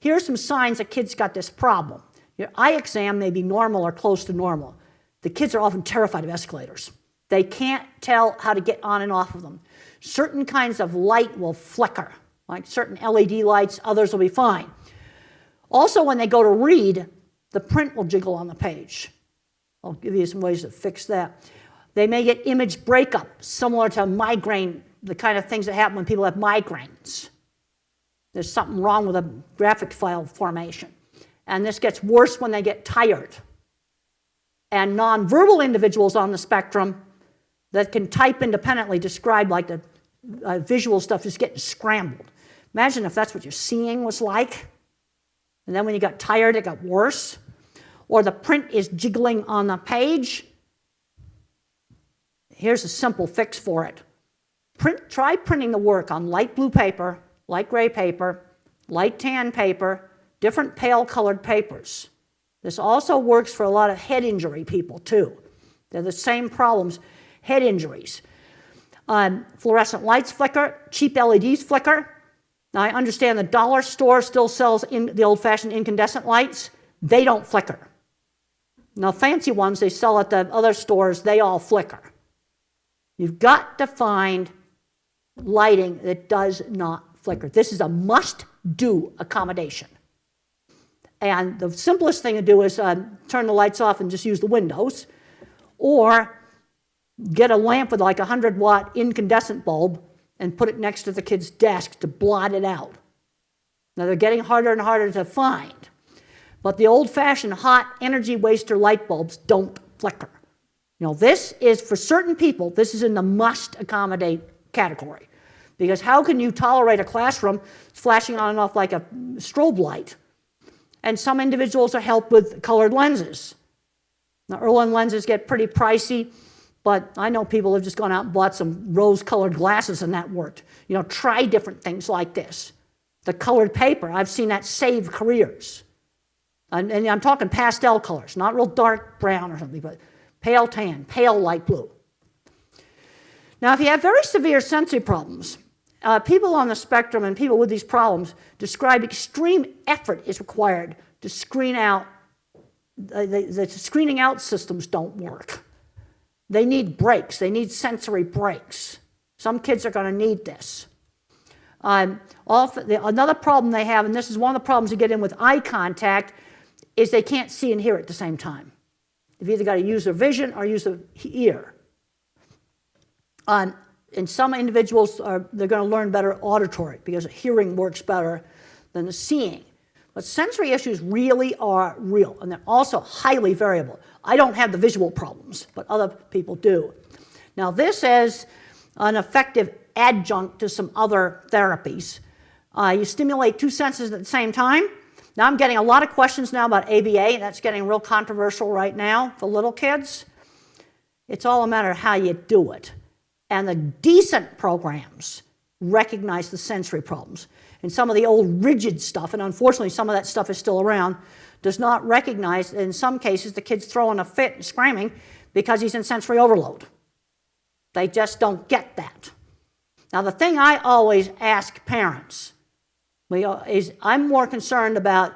here's some signs that kids got this problem. Your eye exam may be normal or close to normal. The kids are often terrified of escalators. They can't tell how to get on and off of them. Certain kinds of light will flicker, like certain LED lights, others will be fine. Also, when they go to read, the print will jiggle on the page. I'll give you some ways to fix that. They may get image breakup, similar to migraine, the kind of things that happen when people have migraines. There's something wrong with a graphic file formation. And this gets worse when they get tired. And nonverbal individuals on the spectrum that can type independently describe like the visual stuff just getting scrambled. Imagine if that's what your seeing was like. And then when you got tired, it got worse. Or the print is jiggling on the page. Here's a simple fix for it. Try printing the work on light blue paper, light gray paper, light tan paper, different pale colored papers. This also works for a lot of head injury people too. They're the same problems, head injuries. Fluorescent lights flicker, cheap LEDs flicker. Now I understand the dollar store still sells the old-fashioned incandescent lights. They don't flicker. Now fancy ones they sell at the other stores, they all flicker. You've got to find lighting that does not flicker. This is a must-do accommodation. And the simplest thing to do is turn the lights off and just use the windows, or get a lamp with like a 100-watt incandescent bulb and put it next to the kid's desk to blot it out. Now they're getting harder and harder to find, but the old-fashioned hot energy waster light bulbs don't flicker. You know, this is, for certain people, this is in the must accommodate category. Because how can you tolerate a classroom flashing on and off like a strobe light? And some individuals are helped with colored lenses. Now, Irwin lenses get pretty pricey, but I know people have just gone out and bought some rose-colored glasses and that worked. You know, try different things like this. The colored paper, I've seen that save careers. And I'm talking pastel colors, not real dark brown or something, but pale tan, pale light blue. Now, if you have very severe sensory problems, people on the spectrum and people with these problems describe extreme effort is required to screen out. The screening out systems don't work. They need breaks. They need sensory breaks. Some kids are going to need this. Another problem they have, and this is one of the problems you get in with eye contact, is they can't see and hear at the same time. They've either got to use their vision or use their ear. And some individuals, they're going to learn better auditory because hearing works better than the seeing. But sensory issues really are real, and they're also highly variable. I don't have the visual problems, but other people do. Now, this is an effective adjunct to some other therapies. You stimulate two senses at the same time. Now, I'm getting a lot of questions now about ABA, and that's getting real controversial right now for little kids. It's all a matter of how you do it. And the decent programs recognize the sensory problems. And some of the old rigid stuff, and unfortunately some of that stuff is still around, does not recognize, in some cases, the kid's throwing a fit and screaming because he's in sensory overload. They just don't get that. Now, the thing I always ask parents is I'm more concerned about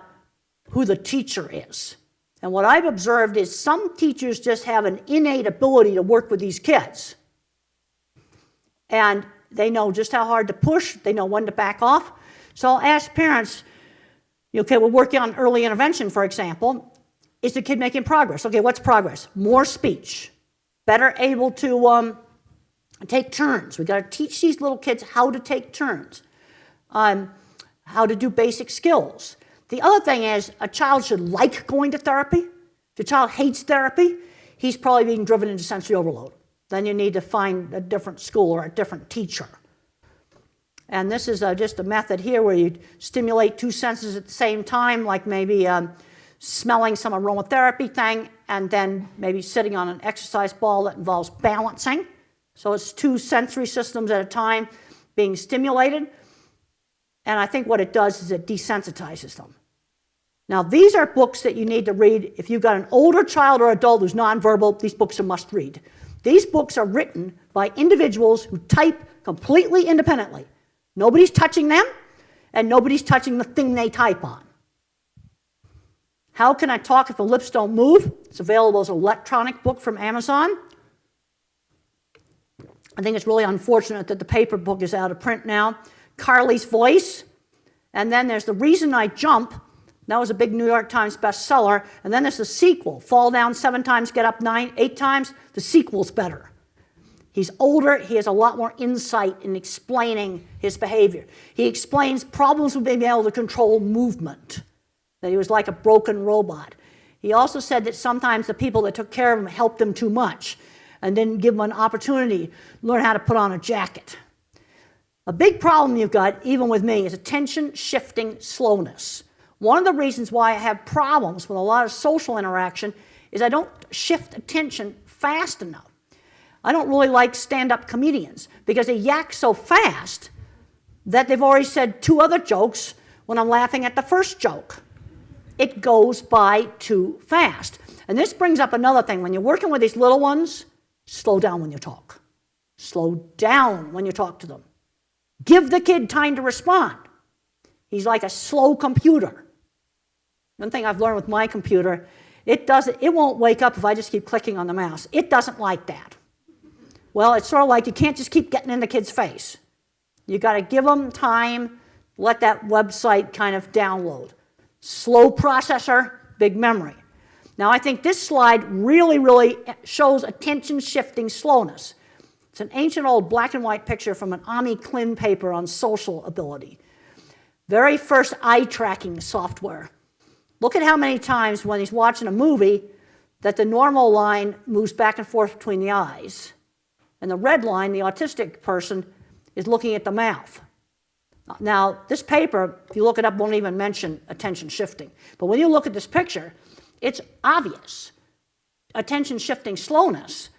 who the teacher is. And what I've observed is some teachers just have an innate ability to work with these kids. And they know just how hard to push. They know when to back off. So I'll ask parents, okay, we're working on early intervention, for example. Is the kid making progress? Okay, what's progress? More speech. Better able to take turns. We've got to teach these little kids how to take turns. How to do basic skills. The other thing is a child should like going to therapy. If your child hates therapy, he's probably being driven into sensory overload. Then you need to find a different school or a different teacher. And this is just a method here where you stimulate two senses at the same time, like maybe smelling some aromatherapy thing, and then maybe sitting on an exercise ball that involves balancing. So it's two sensory systems at a time being stimulated. And I think what it does is it desensitizes them. Now, these are books that you need to read. If you've got an older child or adult who's nonverbal, these books are must read. These books are written by individuals who type completely independently. Nobody's touching them, and nobody's touching the thing they type on. How Can I Talk If the Lips Don't Move? It's available as an electronic book from Amazon. I think it's really unfortunate that the paper book is out of print now. Carly's Voice. And then there's The Reason I Jump. That was a big New York Times bestseller. And then there's the sequel, Fall Down 7 Times, Get Up 8 Times. The sequel's better. He's older. He has a lot more insight in explaining his behavior. He explains problems with being able to control movement, that he was like a broken robot. He also said that sometimes the people that took care of him helped him too much and didn't give him an opportunity to learn how to put on a jacket. A big problem you've got, even with me, is attention-shifting slowness. One of the reasons why I have problems with a lot of social interaction is I don't shift attention fast enough. I don't really like stand-up comedians because they yak so fast that they've already said 2 other jokes when I'm laughing at the first joke. It goes by too fast. And this brings up another thing. When you're working with these little ones, slow down when you talk. Slow down when you talk to them. Give the kid time to respond. He's like a slow computer. One thing I've learned with my computer, it won't wake up if I just keep clicking on the mouse. It doesn't like that. Well, it's sort of like you can't just keep getting in the kid's face. You got to give them time, let that website kind of download. Slow processor, big memory. Now, I think this slide really shows attention-shifting slowness. It's an ancient old black and white picture from an Ami Klin paper on social ability. Very first eye-tracking software. Look at how many times when he's watching a movie that the normal line moves back and forth between the eyes. And the red line, the autistic person, is looking at the mouth. Now, this paper, if you look it up, won't even mention attention shifting. But when you look at this picture, it's obvious. Attention shifting slowness.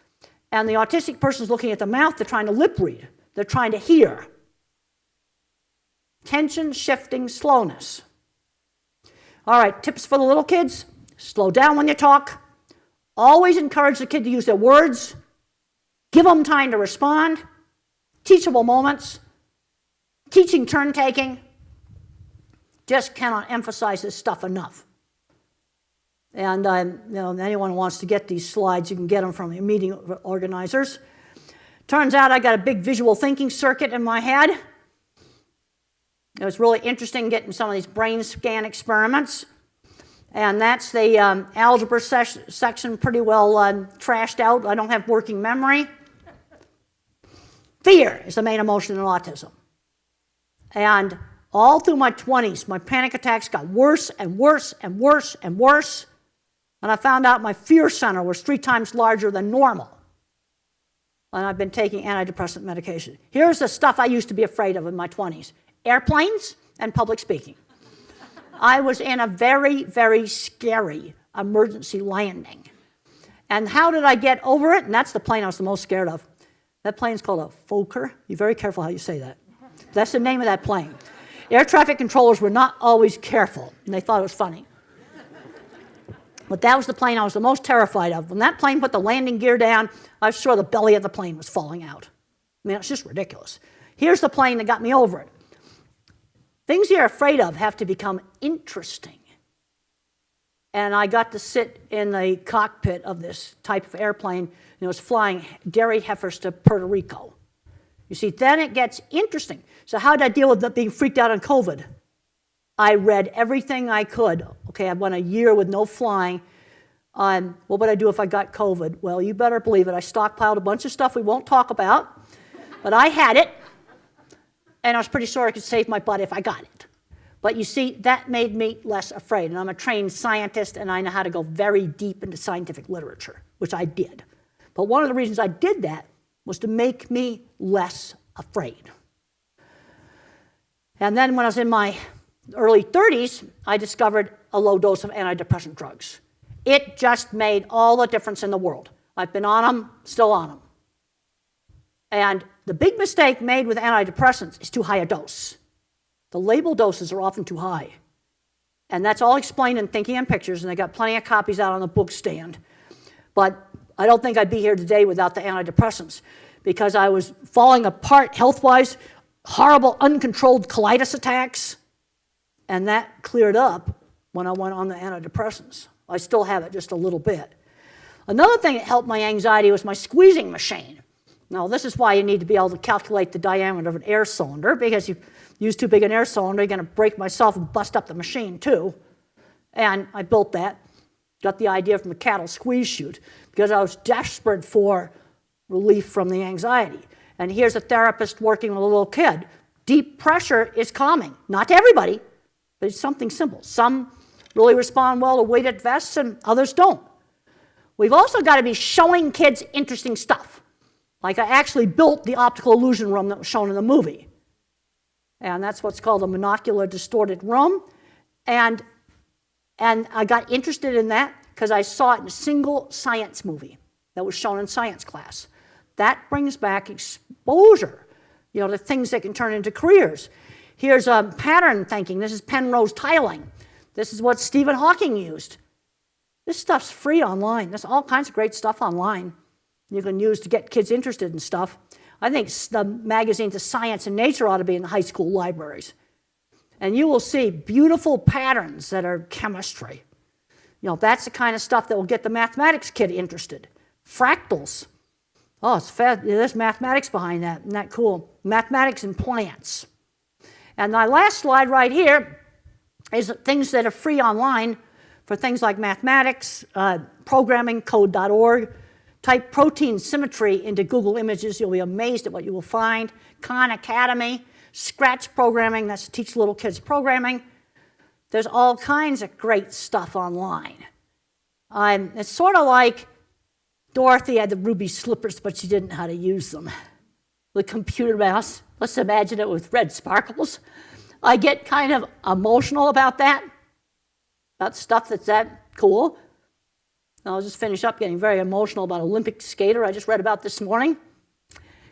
And the autistic person's looking at the mouth, they're trying to lip read. They're trying to hear. Attention shifting slowness. All right, tips for the little kids. Slow down when you talk. Always encourage the kid to use their words. Give them time to respond. Teachable moments. Teaching turn taking. Just cannot emphasize this stuff enough. And anyone who wants to get these slides, you can get them from your meeting organizers. Turns out I got a big visual thinking circuit in my head. It was really interesting getting some of these brain scan experiments. And that's the algebra section pretty well trashed out. I don't have working memory. Fear is the main emotion in autism. And all through my 20s, my panic attacks got worse and worse and worse and worse. And I found out my fear center was 3 times larger than normal. And I've been taking antidepressant medication. Here's the stuff I used to be afraid of in my 20s. Airplanes and public speaking. I was in a very, very scary emergency landing. And how did I get over it? And that's the plane I was the most scared of. That plane's called a Fokker. Be very careful how you say that. That's the name of that plane. Air traffic controllers were not always careful, and they thought it was funny. But that was the plane I was the most terrified of. When that plane put the landing gear down, I was sure the belly of the plane was falling out. I mean, it's just ridiculous. Here's the plane that got me over it. Things you're afraid of have to become interesting. And I got to sit in the cockpit of this type of airplane, and it was flying dairy heifers to Puerto Rico. You see, then it gets interesting. So how did I deal with being freaked out on COVID? I read everything I could. Okay, I went a year with no flying. What would I do if I got COVID? Well, you better believe it. I stockpiled a bunch of stuff we won't talk about, but I had it. And I was pretty sure I could save my butt if I got it. But you see, that made me less afraid. And I'm a trained scientist, and I know how to go very deep into scientific literature, which I did. But one of the reasons I did that was to make me less afraid. And then when I was in my early 30s, I discovered a low dose of antidepressant drugs. It just made all the difference in the world. I've been on them, still on them. And the big mistake made with antidepressants is too high a dose. The label doses are often too high. And that's all explained in Thinking in Pictures, and they got plenty of copies out on the book stand. But I don't think I'd be here today without the antidepressants, because I was falling apart health-wise, horrible uncontrolled colitis attacks, and that cleared up when I went on the antidepressants. I still have it just a little bit. Another thing that helped my anxiety was my squeezing machine. Now, this is why you need to be able to calculate the diameter of an air cylinder, because if you use too big an air cylinder, you're going to break myself and bust up the machine, too. And I built that. Got the idea from the cattle squeeze chute, because I was desperate for relief from the anxiety. And here's a therapist working with a little kid. Deep pressure is calming. Not to everybody, but it's something simple. Some really respond well to weighted vests, and others don't. We've also got to be showing kids interesting stuff. Like I actually built the optical illusion room that was shown in the movie. And that's what's called a monocular distorted room. And I got interested in that because I saw it in a single science movie that was shown in science class. That brings back exposure, to things that can turn into careers. Here's pattern thinking. This is Penrose tiling. This is what Stephen Hawking used. This stuff's free online. There's all kinds of great stuff online you can use to get kids interested in stuff. I think the magazines of Science and Nature ought to be in the high school libraries. And you will see beautiful patterns that are chemistry. That's the kind of stuff that will get the mathematics kid interested. Fractals. Oh, it's fast. There's mathematics behind that. Isn't that cool? Mathematics in plants. And my last slide right here is things that are free online for things like mathematics, programming, code.org. Type protein symmetry into Google Images. You'll be amazed at what you will find. Khan Academy, Scratch programming, that's to teach little kids programming. There's all kinds of great stuff online. It's sort of like Dorothy had the ruby slippers, but she didn't know how to use them. The computer mouse, let's imagine it with red sparkles. I get kind of emotional about that, about stuff that's that cool. I'll just finish up getting very emotional about an Olympic skater I just read about this morning.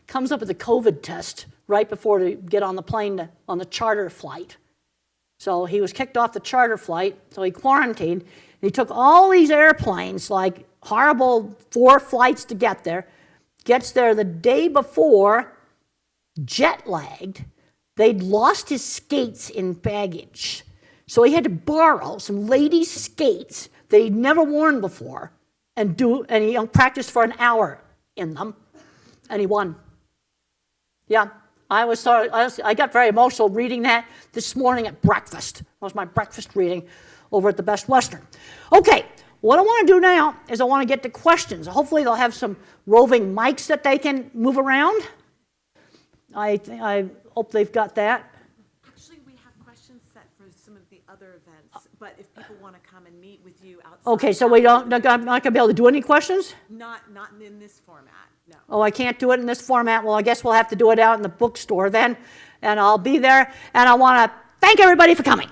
Comes up with a COVID test right before to get on the plane on the charter flight. So he was kicked off the charter flight, so he quarantined. And he took all these airplanes, like horrible 4 flights to get there, gets there the day before, jet lagged. They'd lost his skates in baggage. So he had to borrow some ladies' skates that he'd never worn before, and he practiced for an hour in them, and he won. Yeah, I got very emotional reading that this morning at breakfast. That was my breakfast reading over at the Best Western. Okay, what I want to do now is I want to get to questions. Hopefully they'll have some roving mics that they can move around. I hope they've got that. Actually, we have questions set for some of the other events, but if people want to come and meet with you outside. Okay, so I'm not going to be able to do any questions? Not in this format, no. Oh, I can't do it in this format. Well, I guess we'll have to do it out in the bookstore then, and I'll be there. And I want to thank everybody for coming.